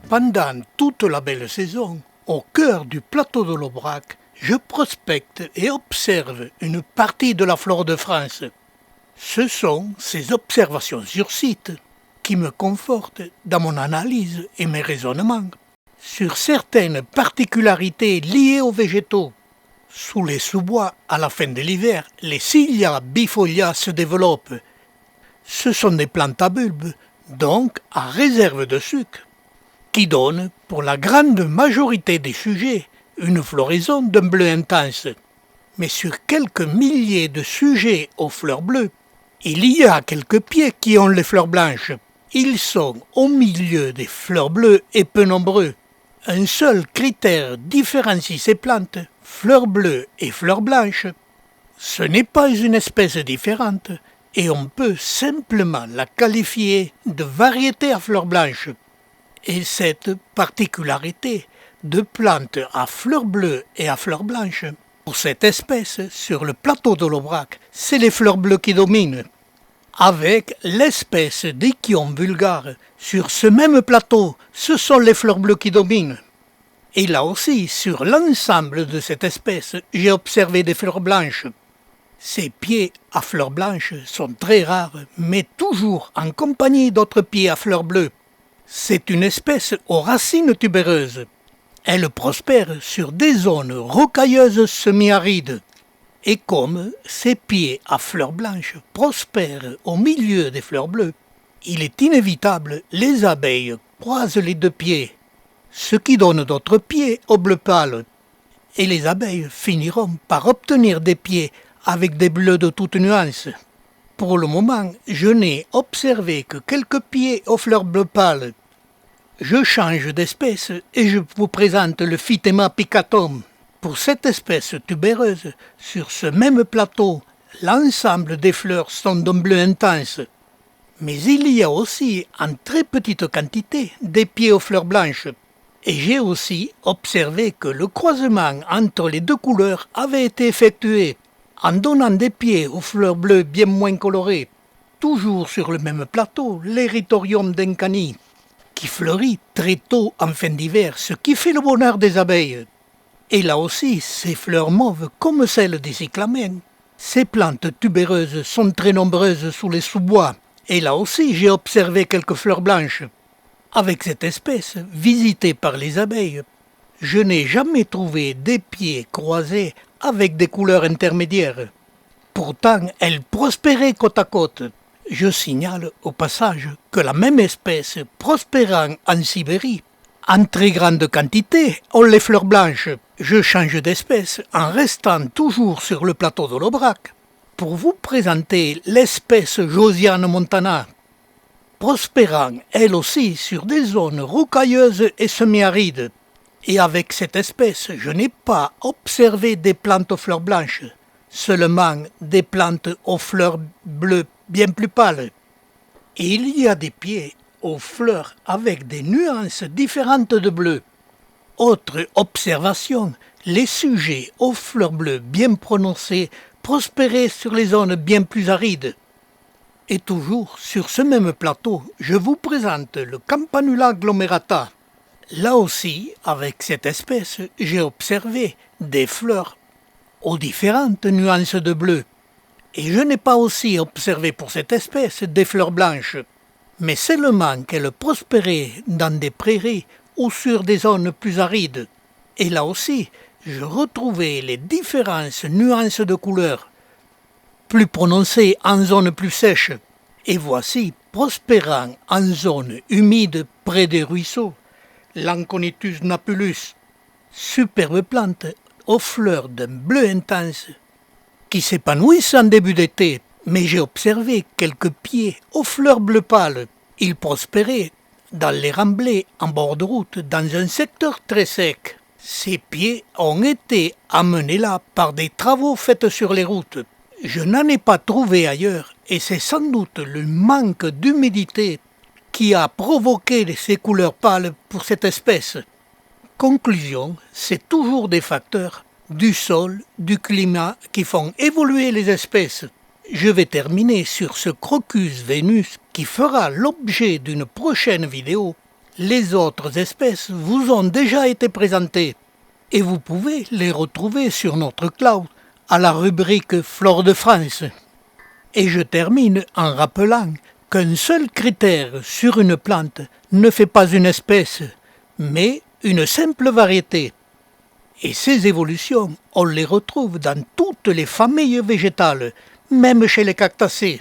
Pendant toute la belle saison, au cœur du plateau de l'Aubrac, je prospecte et observe une partie de la flore de France. Ce sont ces observations sur site qui me confortent dans mon analyse et mes raisonnements sur certaines particularités liées aux végétaux. Sous les sous-bois, à la fin de l'hiver, les Scilla bifolia se développent. Ce sont des plantes à bulbes, donc à réserve de sucre, qui donnent, pour la grande majorité des sujets, une floraison d'un bleu intense. Mais sur quelques milliers de sujets aux fleurs bleues, il y a quelques pieds qui ont les fleurs blanches. Ils sont au milieu des fleurs bleues et peu nombreux. Un seul critère différencie ces plantes, fleurs bleues et fleurs blanches. Ce n'est pas une espèce différente et on peut simplement la qualifier de variété à fleurs blanches. Et cette particularité de plantes à fleurs bleues et à fleurs blanches, pour cette espèce, sur le plateau de l'Aubrac, c'est les fleurs bleues qui dominent. Avec l'espèce d'Echium vulgare, sur ce même plateau, ce sont les fleurs bleues qui dominent. Et là aussi, sur l'ensemble de cette espèce, j'ai observé des fleurs blanches. Ces pieds à fleurs blanches sont très rares, mais toujours en compagnie d'autres pieds à fleurs bleues. C'est une espèce aux racines tubéreuses. Elle prospère sur des zones rocailleuses semi-arides. Et comme ces pieds à fleurs blanches prospèrent au milieu des fleurs bleues, il est inévitable, les abeilles croisent les deux pieds, ce qui donne d'autres pieds au bleu pâle. Et les abeilles finiront par obtenir des pieds avec des bleus de toutes nuances. Pour le moment, je n'ai observé que quelques pieds aux fleurs bleu pâle. Je change d'espèce et je vous présente le Phytema picatum. Pour cette espèce tubéreuse, sur ce même plateau, l'ensemble des fleurs sont d'un bleu intense. Mais il y a aussi, en très petite quantité, des pieds aux fleurs blanches. Et j'ai aussi observé que le croisement entre les deux couleurs avait été effectué, en donnant des pieds aux fleurs bleues bien moins colorées. Toujours sur le même plateau, l'Eritorium dencani, qui fleurit très tôt en fin d'hiver, ce qui fait le bonheur des abeilles. Et là aussi, ces fleurs mauves, comme celles des cyclamens, ces plantes tubéreuses sont très nombreuses sous les sous-bois. Et là aussi, j'ai observé quelques fleurs blanches. Avec cette espèce, visitée par les abeilles, je n'ai jamais trouvé des pieds croisés avec des couleurs intermédiaires. Pourtant, elles prospéraient côte à côte. Je signale au passage que la même espèce prospérant en Sibérie, en très grande quantité, ont les fleurs blanches. Je change d'espèce en restant toujours sur le plateau de l'Aubrac pour vous présenter l'espèce Josiane montana, prospérant elle aussi sur des zones rocailleuses et semi-arides. Et avec cette espèce, je n'ai pas observé des plantes aux fleurs blanches, seulement des plantes aux fleurs bleues bien plus pâles. Et il y a des pieds aux fleurs avec des nuances différentes de bleu. Autre observation, les sujets aux fleurs bleues bien prononcées prospéraient sur les zones bien plus arides. Et toujours sur ce même plateau, je vous présente le Campanula glomerata. Là aussi, avec cette espèce, j'ai observé des fleurs aux différentes nuances de bleu. Et je n'ai pas aussi observé pour cette espèce des fleurs blanches, mais seulement qu'elles prospéraient dans des prairies ou sur des zones plus arides. Et là aussi, je retrouvais les différentes nuances de couleurs, plus prononcées en zones plus sèches, et voici prospérant en zones humides près des ruisseaux, l'Anconitus napulus, superbe plante aux fleurs d'un bleu intense, qui s'épanouissent en début d'été, mais j'ai observé quelques pieds aux fleurs bleu pâle. Ils prospéraient dans les remblais en bord de route, dans un secteur très sec. Ces pieds ont été amenés là par des travaux faits sur les routes. Je n'en ai pas trouvé ailleurs, et c'est sans doute le manque d'humidité qui a provoqué ces couleurs pâles pour cette espèce. Conclusion, c'est toujours des facteurs du sol, du climat qui font évoluer les espèces. Je vais terminer sur ce Crocus venus qui fera l'objet d'une prochaine vidéo, Les autres espèces vous ont déjà été présentées et vous pouvez les retrouver sur notre cloud à la rubrique Flore de France. Et je termine en rappelant qu'un seul critère sur une plante ne fait pas une espèce, mais une simple variété. Et ces évolutions, on les retrouve dans toutes les familles végétales, même chez les cactacés.